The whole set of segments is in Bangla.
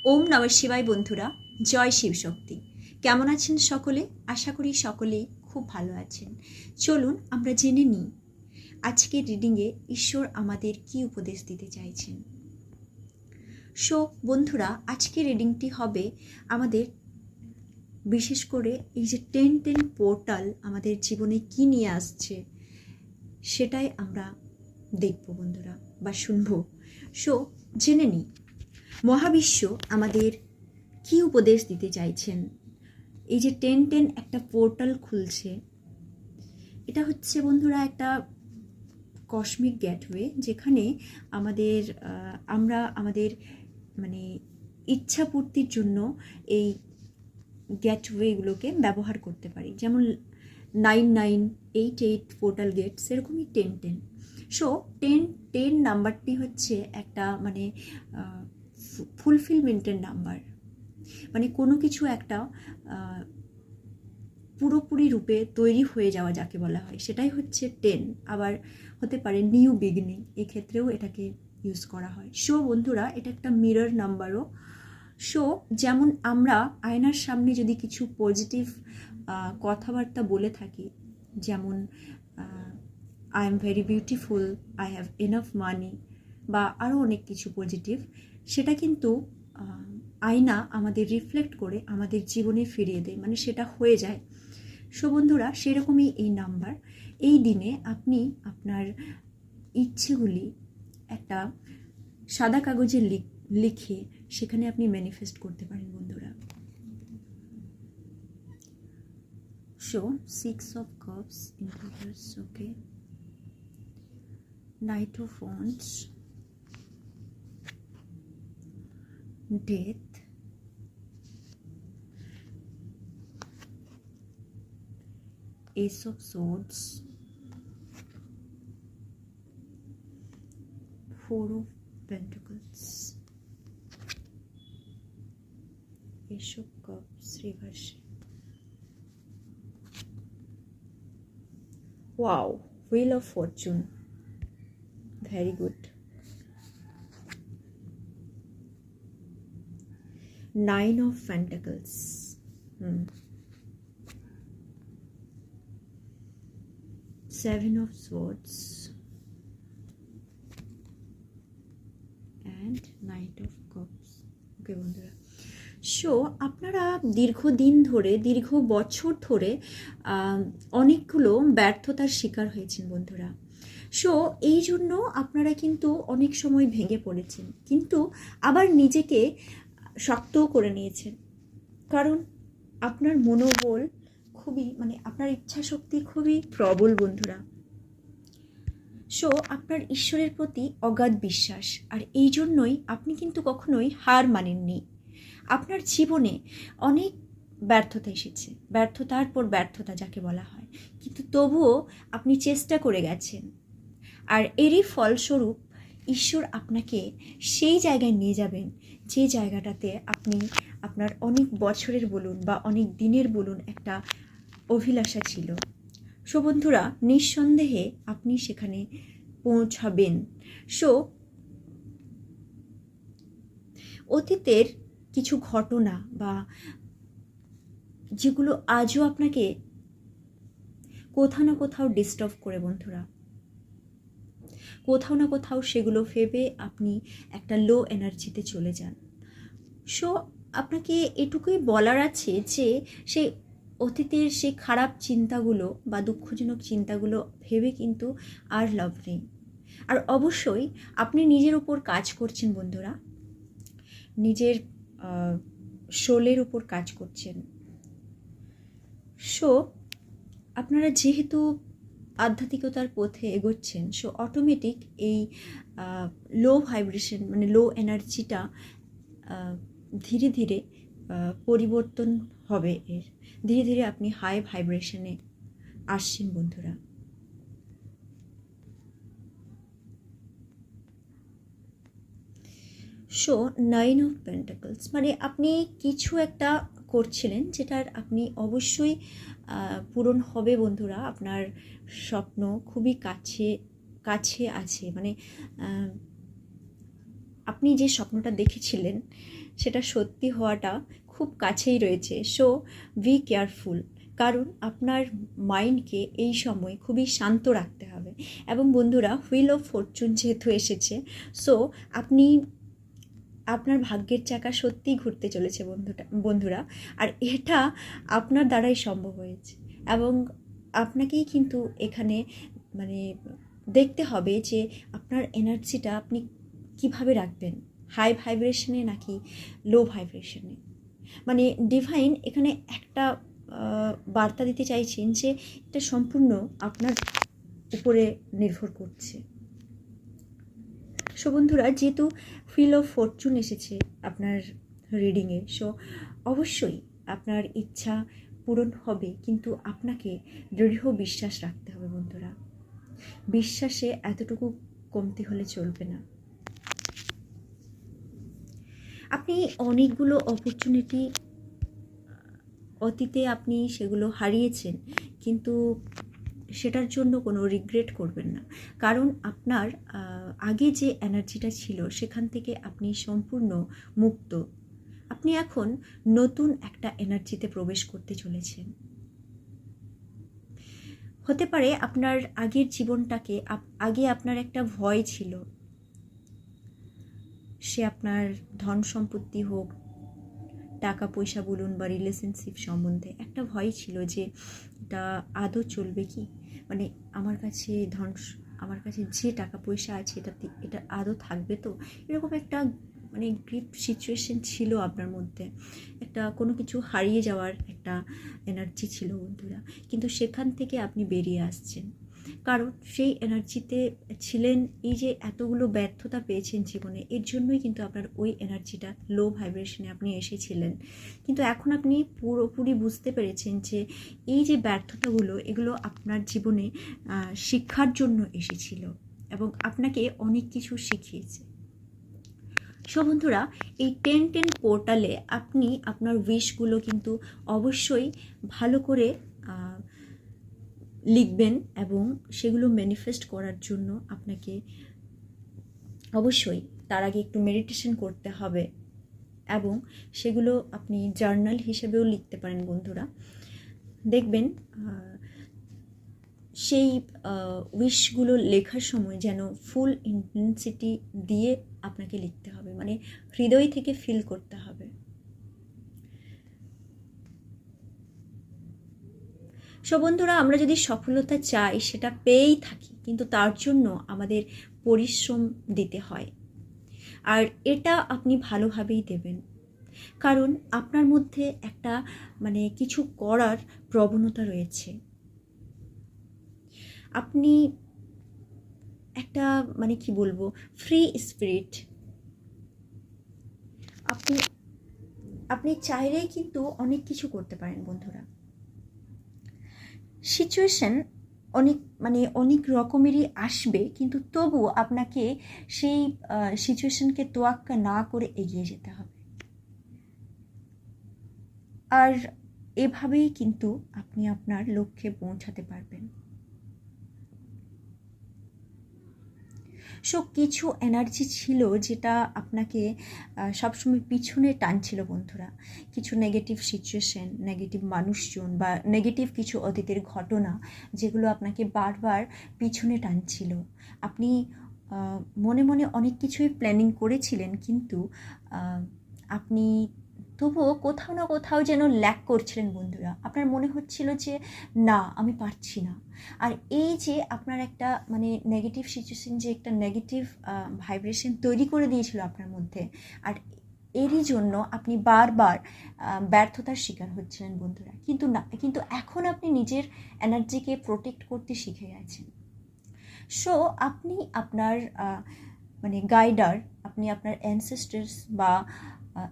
ওম নমঃ শিবায় বন্ধুরা, জয় শিবশক্তি। কেমন আছেন সকলে? আশা করি সকলেই খুব ভালো আছেন। চলুন আমরা জেনে নিই আজকের রিডিংয়ে ঈশ্বর আমাদের কি উপদেশ দিতে চাইছেন। সো বন্ধুরা, আজকের রিডিংটি হবে আমাদের বিশেষ করে এই যে 10-10 পোর্টাল আমাদের জীবনে কি নিয়ে আসছে সেটাই আমরা দেখব বন্ধুরা, বা শুনব। সো জেনে নিই মহাবিশ্ব আমাদের কি উপদেশ দিতে চাইছেন। এই যে 10-10 একটা পোর্টাল খুলছে, এটা হচ্ছে বন্ধুরা একটা কসমিক গেটওয়ে, যেখানে আমরা আমাদের ইচ্ছা পূর্তির জন্য এই গেটওয়েগুলোকে ব্যবহার করতে পারি। যেমন 9988 পোর্টাল গেট, সেরকমই 10-10। সো 10-10 নাম্বারটি হচ্ছে একটা ফুলফিলমেন্টের নাম্বার, কোনো কিছু একটা পুরোপুরি রূপে তৈরি হয়ে যাওয়া যাকে বলা হয়, সেটাই হচ্ছে 10। আবার হতে পারে নিউ বিগিনিং, এক্ষেত্রেও এটাকে ইউজ করা হয়। সো বন্ধুরা, এটা একটা মিরর নাম্বারও। সো যেমন আমরা আয়নার সামনে যদি কিছু পজিটিভ কথাবার্তা বলে থাকি, যেমন I am very beautiful, I have enough money, বা আরও অনেক কিছু পজিটিভ, সেটা কিন্তু আয়না আমাদের রিফ্লেক্ট করে আমাদের জীবনে ফিরিয়ে দেয়, সেটা হয়ে যায়। সো বন্ধুরা, সেরকমই এই নাম্বার। এই দিনে আপনি আপনার ইচ্ছেগুলি একটা সাদা কাগজে লিখে সেখানে আপনি ম্যানিফেস্ট করতে পারেন বন্ধুরা। So 6 of Cups in reverse, okay, Knight of Wands, Death, Ace of Swords, 4 of Pentacles, Ace of Cups reverse. Wow, Wheel of Fortune, very good. 9 of Pentacles, 7 of Swords and Knight of Cups. ওকে বন্ধুরা, সো আপনারা দীর্ঘদিন ধরে, দীর্ঘ বছর ধরে অনেকগুলো ব্যর্থতার শিকার হয়েছেন বন্ধুরা। সো এই জন্য আপনারা কিন্তু অনেক সময় ভেঙে পড়েছেন, কিন্তু আবার নিজেকে শক্তও করে নিয়েছেন, কারণ আপনার মনোবল খুবই আপনার ইচ্ছা শক্তি খুবই প্রবল বন্ধুরা। সো আপনার ঈশ্বরের প্রতি অগাধ বিশ্বাস, আর এই জন্যই আপনি কিন্তু কখনোই হার মানেননি। আপনার জীবনে অনেক ব্যর্থতা এসেছে, ব্যর্থতার পর ব্যর্থতা যাকে বলা হয়, কিন্তু তবুও আপনি চেষ্টা করে গেছেন, আর এরই ফলস্বরূপ ঈশ্বর আপনাকে সেই জায়গায় নিয়ে যাবেন যে জায়গাটাতে আপনি আপনার অনেক বছরের বলুন বা অনেক দিনের বলুন একটা অভিলাষা ছিল। সো বন্ধুরা, নিঃসন্দেহে আপনি সেখানে পৌঁছাবেন। সো অতীতের কিছু ঘটনা বা যেগুলো আজও আপনাকে কোথাও না কোথাও ডিস্টার্ব করে বন্ধুরা, কোথাও না কোথাও সেগুলো ভেবে আপনি একটা লো এনার্জিতে চলে যান। সো আপনাকে এটুকুই বলার আছে যে সেই অতীতের সেই খারাপ চিন্তাগুলো বা দুঃখজনক চিন্তাগুলো ভেবে কিন্তু আর লাভ নেই। আর অবশ্যই আপনি নিজের উপর কাজ করছেন বন্ধুরা, নিজের সোলের উপর কাজ করছেন। সো আপনারা যেহেতু আধ্যাত্মিকতার পথে এগোচ্ছেন, সো অটোমেটিক এই লো ভাইব্রেশন লো এনার্জিটা ধীরে ধীরে পরিবর্তন হবে, এর ধীরে ধীরে আপনি হাই ভাইব্রেশনে আসছেন বন্ধুরা। সো 9 of Pentacles, আপনি কিছু একটা করছিলেন যেটার আপনি অবশ্যই পূরণ হবে বন্ধুরা। আপনার স্বপ্ন খুবই কাছে কাছে আছে, আপনি যে স্বপ্নটা দেখেছিলেন সেটা সত্যি হওয়াটা খুব কাছেই রয়েছে। সো বি কেয়ারফুল, কারণ আপনার মাইন্ডকে এই সময় খুবই শান্ত রাখতে হবে। এবং বন্ধুরা, হুইল অফ ফরচুন যেহেতু এসেছে, সো আপনি আপনার ভাগ্যের চাকা সত্যিই ঘুরতে চলেছে বন্ধুরা। আর এটা আপনার দ্বারাই সম্ভব হয়েছে, এবং আপনাকেই কিন্তু এখানে মানে দেখতে হবে যে আপনার এনার্জিটা আপনি কিভাবে রাখবেন, হাই ভাইব্রেশনে নাকি লো ভাইব্রেশনে। মানে ডিভাইন এখানে একটা বার্তা দিতে চাইছেন যে এটা সম্পূর্ণ আপনার উপরে নির্ভর করছে। সো বন্ধুরা, যেহেতু হুইল অফ ফরচুন এসেছে আপনার রিডিংয়ে, সো অবশ্যই আপনার ইচ্ছা পূরণ হবে, কিন্তু আপনাকে দৃঢ় বিশ্বাস রাখতে হবে বন্ধুরা। বিশ্বাসে এতটুকু কমতি হলে চলবে না। আপনি অনেকগুলো অপরচুনিটি অতীতে আপনি সেগুলো হারিয়েছেন, কিন্তু সেটার জন্য কোনো রিগ্রেট করবেন না, কারণ আপনার আগে যে এনার্জিটা ছিল সেখান থেকে আপনি সম্পূর্ণ মুক্ত। আপনি এখন নতুন একটা এনার্জিতে প্রবেশ করতে চলেছেন। হতে পারে আপনার আগের জীবনটাকে আগে আপনার একটা ভয় ছিল, সে আপনার ধন সম্পত্তি হোক, টাকা পয়সা বলুন, বা রিলেশনশিপ সম্বন্ধে একটা ভয় ছিল যে এটা আদৌ চলবে কি, মানে আমার কাছে যে টাকা পয়সা আছে এটা আদৌ থাকবে তো, এরকম একটা মানে গ্রিপ সিচুয়েশন ছিল আপনার মধ্যে। একটা কোনো কিছু হারিয়ে যাওয়ার একটা এনার্জি ছিল বন্ধুরা, কিন্তু সেখান থেকে আপনি বেরিয়ে আসছেন, কারণ সেই এনার্জিতে ছিলেন। এই যে এতগুলো ব্যর্থতা পেয়েছেন জীবনে, এর জন্যই কিন্তু আপনার ওই এনার্জিটা লো ভাইব্রেশনে আপনি এসেছিলেন। কিন্তু এখন আপনি পুরোপুরি বুঝতে পেরেছেন যে এই যে ব্যর্থতাগুলো, এগুলো আপনার জীবনে শিক্ষার জন্য এসেছিল এবং আপনাকে অনেক কিছু শিখিয়েছে। সো বন্ধুরা, এই 10-10 পোর্টালে আপনি আপনার উইশগুলো কিন্তু অবশ্যই ভালো করে লিখবেন, এবং সেগুলো ম্যানিফেস্ট করার জন্য আপনাকে অবশ্যই তার আগে একটু মেডিটেশন করতে হবে, এবং সেগুলো আপনি জার্নাল হিসেবেও লিখতে পারেন বন্ধুরা। দেখবেন সেই উইশগুলো লেখার সময় যেন ফুল ইন্টেন্সিটি দিয়ে আপনাকে লিখতে হবে, মানে হৃদয় থেকে ফিল করতে হবে। সো বন্ধুরা, আমরা যদি সফলতা চাই সেটা পেয়েই থাকি, কিন্তু তার জন্য আমাদের পরিশ্রম দিতে হয়, আর এটা আপনি ভালোভাবেই দেবেন, কারণ আপনার মধ্যে একটা মানে কিছু করার প্রবণতা রয়েছে। আপনি একটা মানে কি বলবো, ফ্রি স্পিরিট। আপনি চাইলেই কিন্তু অনেক কিছু করতে পারেন বন্ধুরা। সিচুয়েশন অনেক রকমেরই আসবে, কিন্তু তবুও আপনাকে সেই সিচুয়েশনকে তোয়াক্কা না করে এগিয়ে যেতে হবে, আর এভাবেই কিন্তু আপনি আপনার লক্ষ্যে পৌঁছাতে পারবেন। সো কিছু এনার্জি ছিল যেটা আপনাকে সবসময় পিছনে টানছিল বন্ধুরা। কিছু নেগেটিভ সিচুয়েশন, নেগেটিভ মানুষজন, বা নেগেটিভ কিছু অতীতের ঘটনা যেগুলো আপনাকে বারবার পিছনে টানছিল। আপনি মনে মনে অনেক কিছুই প্ল্যানিং করেছিলেন, কিন্তু আপনি তবুও কোথাও না কোথাও যেন ল্যাক করছিলেন বন্ধুরা। আপনার মনে হচ্ছিল যে না, আমি পারছি না। আর এই যে আপনার একটা মানে নেগেটিভ সিচুয়েশন, যে একটা নেগেটিভ ভাইব্রেশন তৈরি করে দিয়েছিল আপনার মধ্যে, আর এরই জন্য আপনি বারবার ব্যর্থতার শিকার হচ্ছিলেন বন্ধুরা। কিন্তু এখন আপনি নিজের এনার্জিকে প্রোটেক্ট করতে শিখে গেছেন। সো আপনি আপনার মানে গাইডার, আপনি আপনার অ্যানসেস্টার্স বা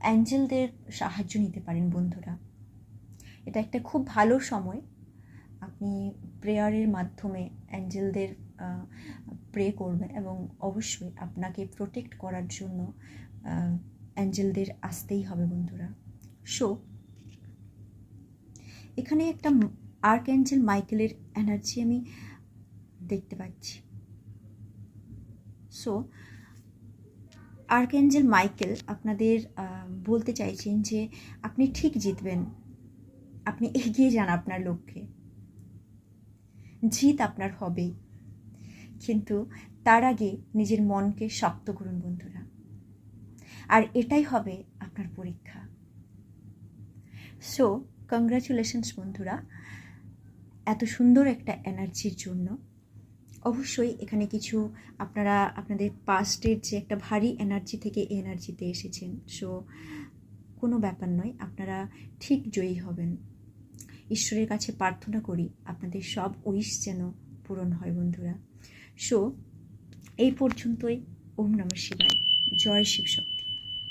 অ্যাঞ্জেলদের সাহায্য নিতে পারেন বন্ধুরা। এটা একটা খুব ভালো সময়। আপনি প্রেয়ারের মাধ্যমে অ্যাঞ্জেলদের প্রে করবেন, এবং অবশ্যই আপনাকে প্রোটেক্ট করার জন্য অ্যাঞ্জেলদের আসতেই হবে বন্ধুরা। সো এখানে একটা আর্কঅ্যাঞ্জেল মাইকেলের এনার্জি আমি দেখতে পাচ্ছি। সো আর্কএঞ্জেল মাইকেল আপনাদের বলতে চাইছেন যে আপনি ঠিক জিতবেন, আপনি এগিয়ে যান আপনার লক্ষ্যে, জিত আপনার হবেই, কিন্তু তার আগে নিজের মনকে শক্ত করুন বন্ধুরা, আর এটাই হবে আপনার পরীক্ষা। সো কংগ্রাচুলেশনস বন্ধুরা, এত সুন্দর একটা এনার্জির জন্য। অবশ্যই এখানে কিছু আপনারা আপনাদের পাস্টের যে একটা ভারী এনার্জি থেকে এনার্জিতে এসেছেন। সো কোনো ব্যাপার নয়, আপনারা ঠিক জয়ী হবেন। ঈশ্বরের কাছে প্রার্থনা করি আপনাদের সব উইশ যেন পূরণ হয় বন্ধুরা। সো এই পর্যন্তই। ওম নমঃ শিবায়। জয় শিব শক্তি।